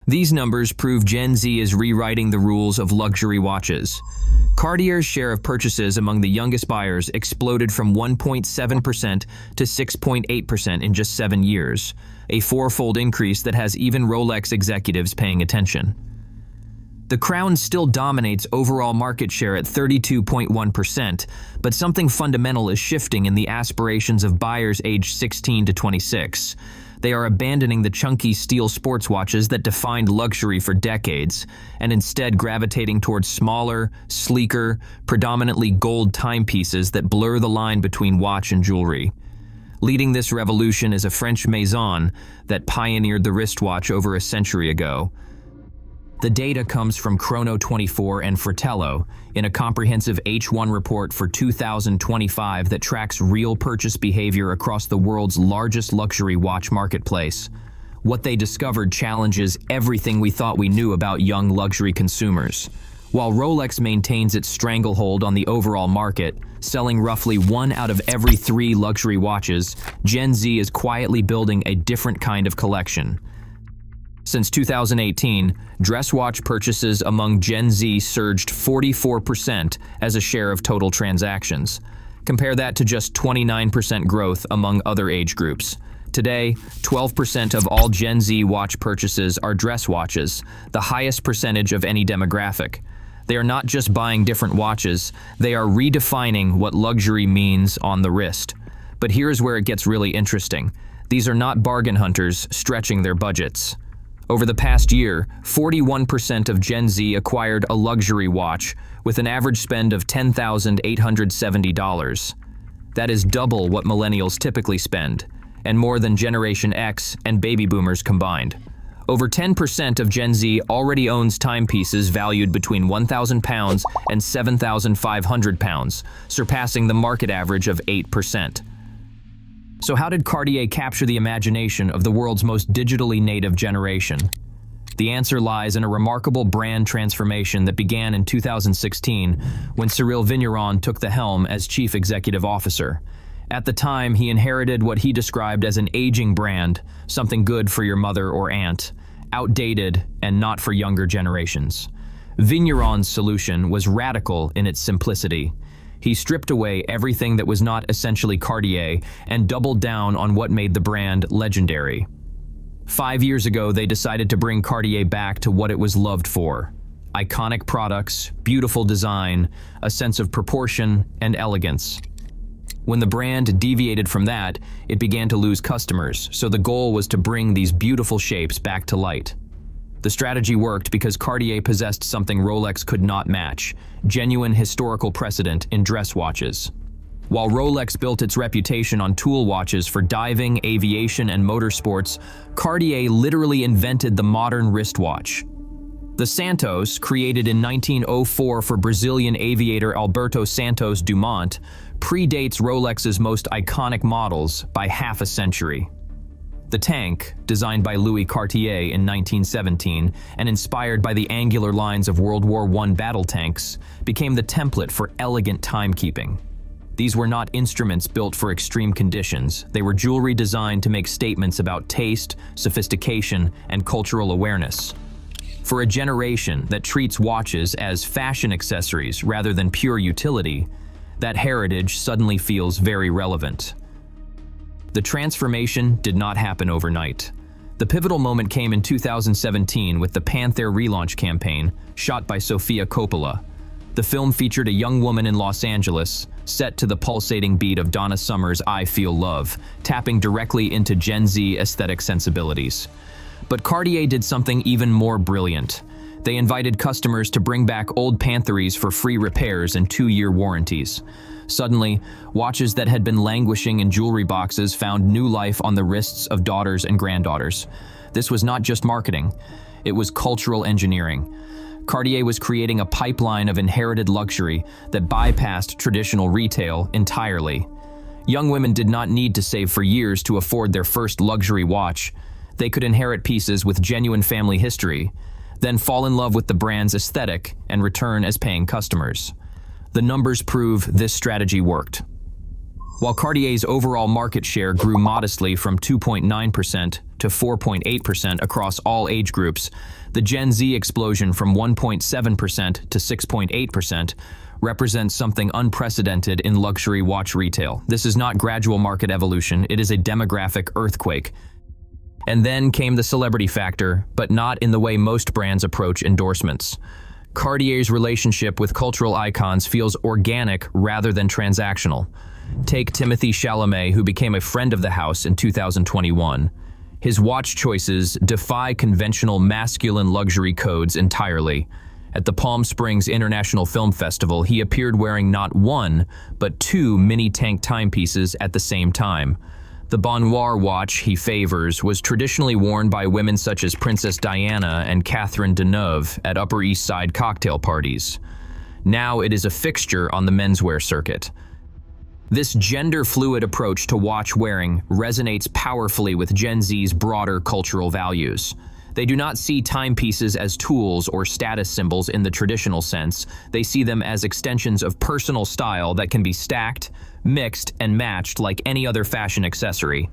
These numbers prove Gen Z is rewriting the rules of luxury watches. Cartier's share of purchases among the youngest buyers exploded from 1.7% to 6.8% in just 7 years, a fourfold increase that has even Rolex executives paying attention. The crown still dominates overall market share at 32.1%, but something fundamental is shifting in the aspirations of buyers aged 16 to 26. They are abandoning the chunky steel sports watches that defined luxury for decades, and instead gravitating towards smaller, sleeker, predominantly gold timepieces that blur the line between watch and jewelry. Leading this revolution is a French maison that pioneered the wristwatch over a century ago. The data comes from Chrono24 and Fratello in a comprehensive H1 report for 2025 that tracks real purchase behavior across the world's largest luxury watch marketplace. What they discovered challenges everything we thought we knew about young luxury consumers. While Rolex maintains its stranglehold on the overall market, selling roughly 1 out of every 3 luxury watches, Gen Z is quietly building a different kind of collection. Since 2018, dress watch purchases among Gen Z surged 44% as a share of total transactions. Compare that to just 29% growth among other age groups. Today, 12% of all Gen Z watch purchases are dress watches, the highest percentage of any demographic. They are not just buying different watches, they are redefining what luxury means on the wrist. But here's where it gets really interesting. These are not bargain hunters stretching their budgets. Over the past year, 41% of Gen Z acquired a luxury watch with an average spend of $10,870. That is double what millennials typically spend, and more than Generation X and baby boomers combined. Over 10% of Gen Z already owns timepieces valued between £1,000 and £7,500, surpassing the market average of 8%. So how did Cartier capture the imagination of the world's most digitally native generation? The answer lies in a remarkable brand transformation that began in 2016 when Cyril Vigneron took the helm as chief executive officer. At the time, he inherited what he described as an aging brand, something good for your mother or aunt, outdated and not for younger generations. Vigneron's solution was radical in its simplicity. He stripped away everything that was not essentially Cartier and doubled down on what made the brand legendary. 5 years ago, they decided to bring Cartier back to what it was loved for: iconic products, beautiful design, a sense of proportion, and elegance. When the brand deviated from that, it began to lose customers, so the goal was to bring these beautiful shapes back to light. The strategy worked because Cartier possessed something Rolex could not match: genuine historical precedent in dress watches. While Rolex built its reputation on tool watches for diving, aviation, and motorsports, Cartier literally invented the modern wristwatch. The Santos, created in 1904 for Brazilian aviator Alberto Santos Dumont, predates Rolex's most iconic models by half a century. The tank, designed by Louis Cartier in 1917 and inspired by the angular lines of World War I battle tanks, became the template for elegant timekeeping. These were not instruments built for extreme conditions. They were jewelry designed to make statements about taste, sophistication, and cultural awareness. For a generation that treats watches as fashion accessories rather than pure utility, that heritage suddenly feels very relevant. The transformation did not happen overnight. The pivotal moment came in 2017 with the Panther relaunch campaign, shot by Sofia Coppola. The film featured a young woman in Los Angeles, set to the pulsating beat of Donna Summer's I Feel Love, tapping directly into Gen Z aesthetic sensibilities. But Cartier did something even more brilliant. They invited customers to bring back old Pantheres for free repairs and 2-year warranties. Suddenly, watches that had been languishing in jewelry boxes found new life on the wrists of daughters and granddaughters. This was not just marketing, it was cultural engineering. Cartier was creating a pipeline of inherited luxury that bypassed traditional retail entirely. Young women did not need to save for years to afford their first luxury watch. They could inherit pieces with genuine family history, then fall in love with the brand's aesthetic and return as paying customers. The numbers prove this strategy worked. While Cartier's overall market share grew modestly from 2.9% to 4.8% across all age groups, the Gen Z explosion from 1.7% to 6.8% represents something unprecedented in luxury watch retail. This is not gradual market evolution, it is a demographic earthquake. And then came the celebrity factor, but not in the way most brands approach endorsements. Cartier's relationship with cultural icons feels organic rather than transactional. Take Timothée Chalamet, who became a friend of the house in 2021. His watch choices defy conventional masculine luxury codes entirely. At the Palm Springs International Film Festival, he appeared wearing not one, but two mini-tank timepieces at the same time. The Bonnoir watch he favors was traditionally worn by women such as Princess Diana and Catherine Deneuve at Upper East Side cocktail parties. Now it is a fixture on the menswear circuit. This gender-fluid approach to watch wearing resonates powerfully with Gen Z's broader cultural values. They do not see timepieces as tools or status symbols in the traditional sense. They see them as extensions of personal style that can be stacked, mixed, and matched like any other fashion accessory.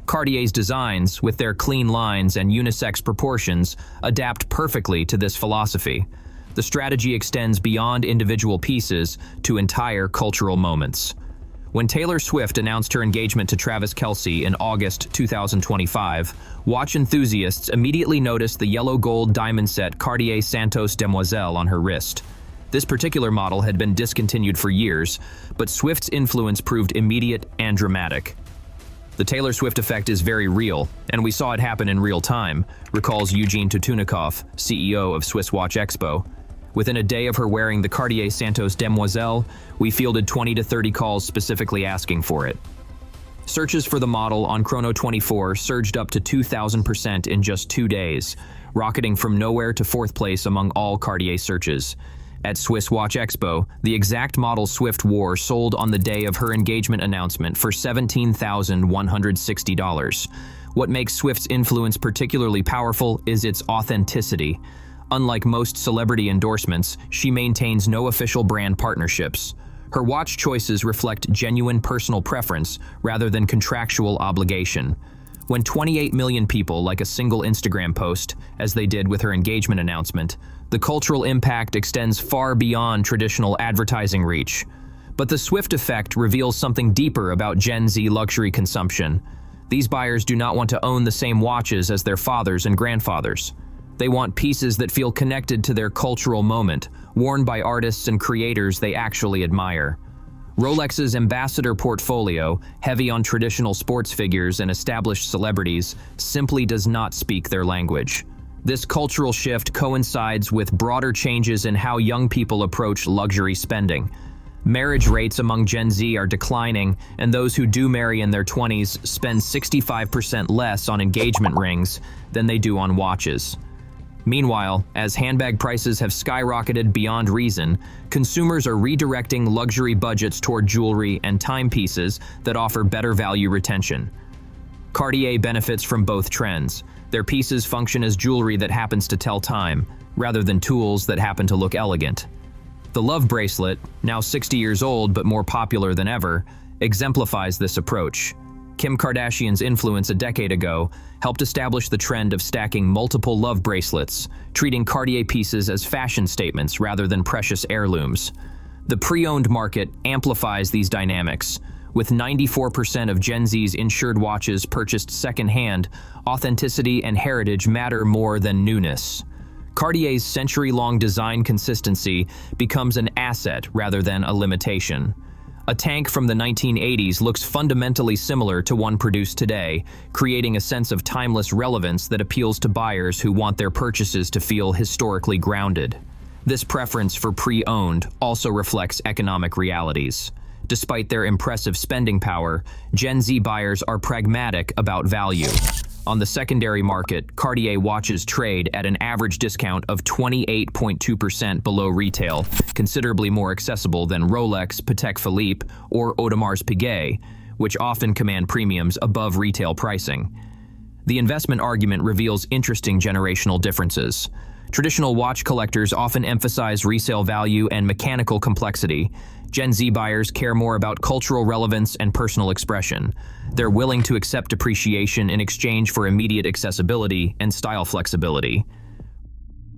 Cartier's designs, with their clean lines and unisex proportions, adapt perfectly to this philosophy. The strategy extends beyond individual pieces to entire cultural moments. When Taylor Swift announced her engagement to Travis Kelce in August 2025, watch enthusiasts immediately noticed the yellow-gold diamond set Cartier Santos Demoiselle on her wrist. This particular model had been discontinued for years, but Swift's influence proved immediate and dramatic. The Taylor Swift effect is very real, and we saw it happen in real time, recalls Eugene Tutunikov, CEO of Swiss Watch Expo. Within a day of her wearing the Cartier Santos Demoiselle, we fielded 20 to 30 calls specifically asking for it. Searches for the model on Chrono24 surged up to 2,000% in just 2 days, rocketing from nowhere to fourth place among all Cartier searches. At Swiss Watch Expo, the exact model Swift wore sold on the day of her engagement announcement for $17,160. What makes Swift's influence particularly powerful is its authenticity. Unlike most celebrity endorsements, she maintains no official brand partnerships. Her watch choices reflect genuine personal preference rather than contractual obligation. When 28 million people like a single Instagram post, as they did with her engagement announcement, the cultural impact extends far beyond traditional advertising reach. But the Swift effect reveals something deeper about Gen Z luxury consumption. These buyers do not want to own the same watches as their fathers and grandfathers. They want pieces that feel connected to their cultural moment, worn by artists and creators they actually admire. Rolex's ambassador portfolio, heavy on traditional sports figures and established celebrities, simply does not speak their language. This cultural shift coincides with broader changes in how young people approach luxury spending. Marriage rates among Gen Z are declining, and those who do marry in their 20s spend 65% less on engagement rings than they do on watches. Meanwhile, as handbag prices have skyrocketed beyond reason, consumers are redirecting luxury budgets toward jewelry and timepieces that offer better value retention. Cartier benefits from both trends. Their pieces function as jewelry that happens to tell time, rather than tools that happen to look elegant. The Love bracelet, now 60 years old but more popular than ever, exemplifies this approach. Kim Kardashian's influence a decade ago helped establish the trend of stacking multiple love bracelets, treating Cartier pieces as fashion statements rather than precious heirlooms. The pre-owned market amplifies these dynamics. With 94% of Gen Z's insured watches purchased secondhand, authenticity and heritage matter more than newness. Cartier's century-long design consistency becomes an asset rather than a limitation. A tank from the 1980s looks fundamentally similar to one produced today, creating a sense of timeless relevance that appeals to buyers who want their purchases to feel historically grounded. This preference for pre-owned also reflects economic realities. Despite their impressive spending power, Gen Z buyers are pragmatic about value. On the secondary market, Cartier watches trade at an average discount of 28.2% below retail, considerably more accessible than Rolex, Patek Philippe, or Audemars Piguet, which often command premiums above retail pricing. The investment argument reveals interesting generational differences. Traditional watch collectors often emphasize resale value and mechanical complexity. Gen Z buyers care more about cultural relevance and personal expression. They're willing to accept depreciation in exchange for immediate accessibility and style flexibility.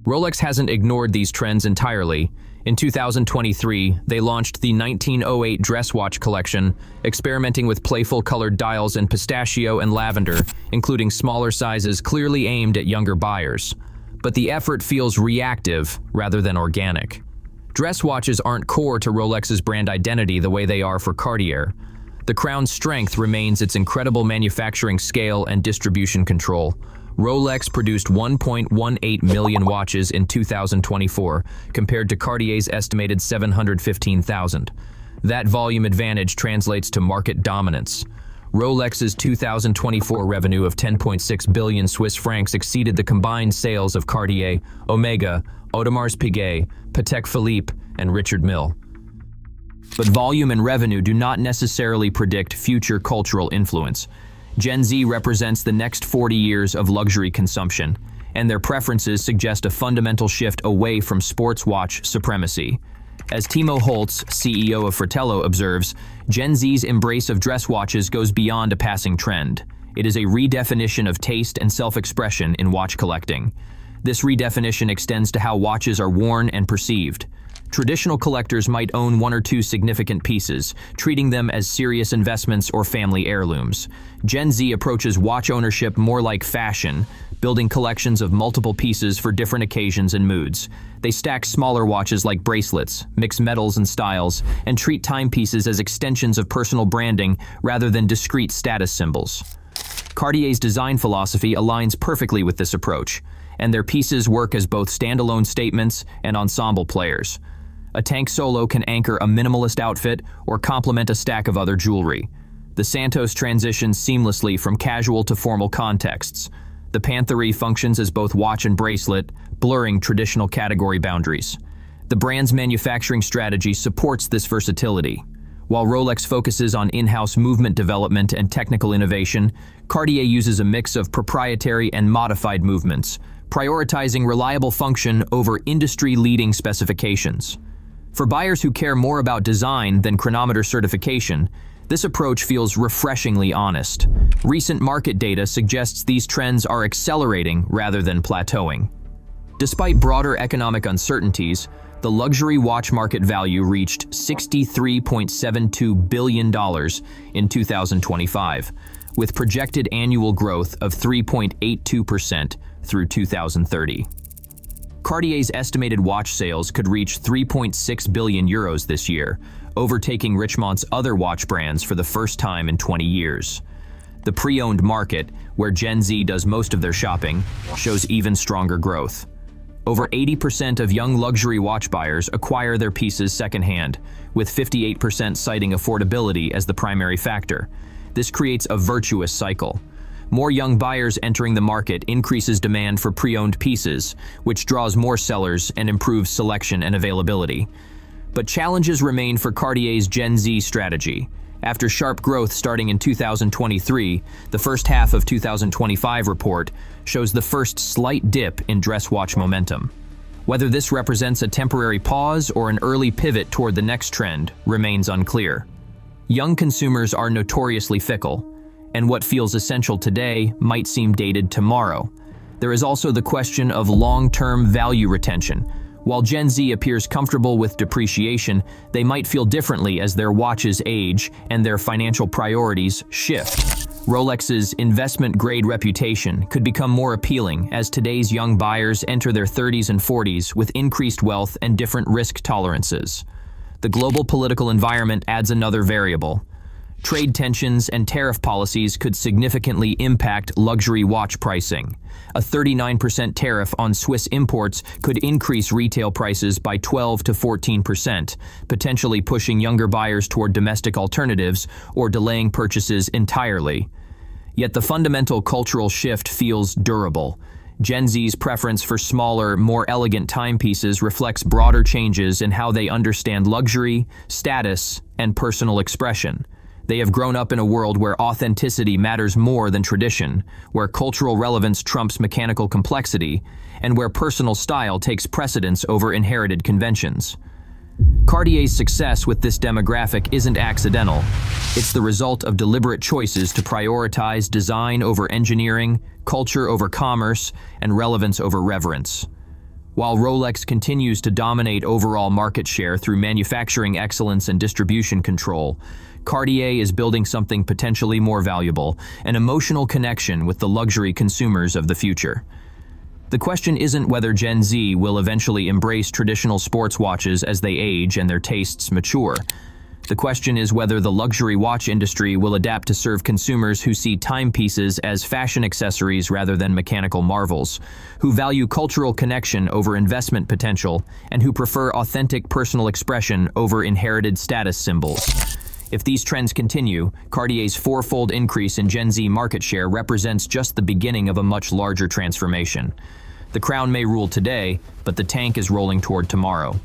Rolex hasn't ignored these trends entirely. In 2023, they launched the 1908 dress watch collection, experimenting with playful colored dials in pistachio and lavender, including smaller sizes clearly aimed at younger buyers. But the effort feels reactive rather than organic. Dress watches aren't core to Rolex's brand identity the way they are for Cartier. The crown's strength remains its incredible manufacturing scale and distribution control. Rolex produced 1.18 million watches in 2024, compared to Cartier's estimated 715,000. That volume advantage translates to market dominance. Rolex's 2024 revenue of 10.6 billion Swiss francs exceeded the combined sales of Cartier, Omega, Audemars Piguet, Patek Philippe, and Richard Mille. But volume and revenue do not necessarily predict future cultural influence. Gen Z represents the next 40 years of luxury consumption, and their preferences suggest a fundamental shift away from sports watch supremacy. As Timo Holtz, CEO of Fratello, observes, Gen Z's embrace of dress watches goes beyond a passing trend. It is a redefinition of taste and self-expression in watch collecting. This redefinition extends to how watches are worn and perceived. Traditional collectors might own one or two significant pieces, treating them as serious investments or family heirlooms. Gen Z approaches watch ownership more like fashion, building collections of multiple pieces for different occasions and moods. They stack smaller watches like bracelets, mix metals and styles, and treat timepieces as extensions of personal branding rather than discrete status symbols. Cartier's design philosophy aligns perfectly with this approach, and their pieces work as both standalone statements and ensemble players. A tank solo can anchor a minimalist outfit or complement a stack of other jewelry. The Santos transitions seamlessly from casual to formal contexts. The Pantheree functions as both watch and bracelet, blurring traditional category boundaries. The brand's manufacturing strategy supports this versatility. While Rolex focuses on in-house movement development and technical innovation, Cartier uses a mix of proprietary and modified movements, prioritizing reliable function over industry-leading specifications. For buyers who care more about design than chronometer certification, this approach feels refreshingly honest. Recent market data suggests these trends are accelerating rather than plateauing. Despite broader economic uncertainties, the luxury watch market value reached $63.72 billion in 2025, with projected annual growth of 3.82% through 2030. Cartier's estimated watch sales could reach 3.6 billion euros this year, overtaking Richemont's other watch brands for the first time in 20 years. The pre-owned market, where Gen Z does most of their shopping, shows even stronger growth. Over 80% of young luxury watch buyers acquire their pieces secondhand, with 58% citing affordability as the primary factor. This creates a virtuous cycle. More young buyers entering the market increases demand for pre-owned pieces, which draws more sellers and improves selection and availability. But challenges remain for Cartier's Gen Z strategy. After sharp growth starting in 2023, the first half of 2025 report shows the first slight dip in dress watch momentum. Whether this represents a temporary pause or an early pivot toward the next trend remains unclear. Young consumers are notoriously fickle, and what feels essential today might seem dated tomorrow. There is also the question of long-term value retention. While Gen Z appears comfortable with depreciation, they might feel differently as their watches age and their financial priorities shift. Rolex's investment-grade reputation could become more appealing as today's young buyers enter their 30s and 40s with increased wealth and different risk tolerances. The global political environment adds another variable. Trade tensions and tariff policies could significantly impact luxury watch pricing. A 39% tariff on Swiss imports could increase retail prices by 12 to 14%, potentially pushing younger buyers toward domestic alternatives or delaying purchases entirely. Yet the fundamental cultural shift feels durable. Gen Z's preference for smaller, more elegant timepieces reflects broader changes in how they understand luxury, status, and personal expression. They have grown up in a world where authenticity matters more than tradition, where cultural relevance trumps mechanical complexity, and where personal style takes precedence over inherited conventions. Cartier's success with this demographic isn't accidental. It's the result of deliberate choices to prioritize design over engineering, culture over commerce, and relevance over reverence. While Rolex continues to dominate overall market share through manufacturing excellence and distribution control, Cartier is building something potentially more valuable, an emotional connection with the luxury consumers of the future. The question isn't whether Gen Z will eventually embrace traditional sports watches as they age and their tastes mature. The question is whether the luxury watch industry will adapt to serve consumers who see timepieces as fashion accessories rather than mechanical marvels, who value cultural connection over investment potential, and who prefer authentic personal expression over inherited status symbols. If these trends continue, Cartier's fourfold increase in Gen Z market share represents just the beginning of a much larger transformation. The crown may rule today, but the tank is rolling toward tomorrow.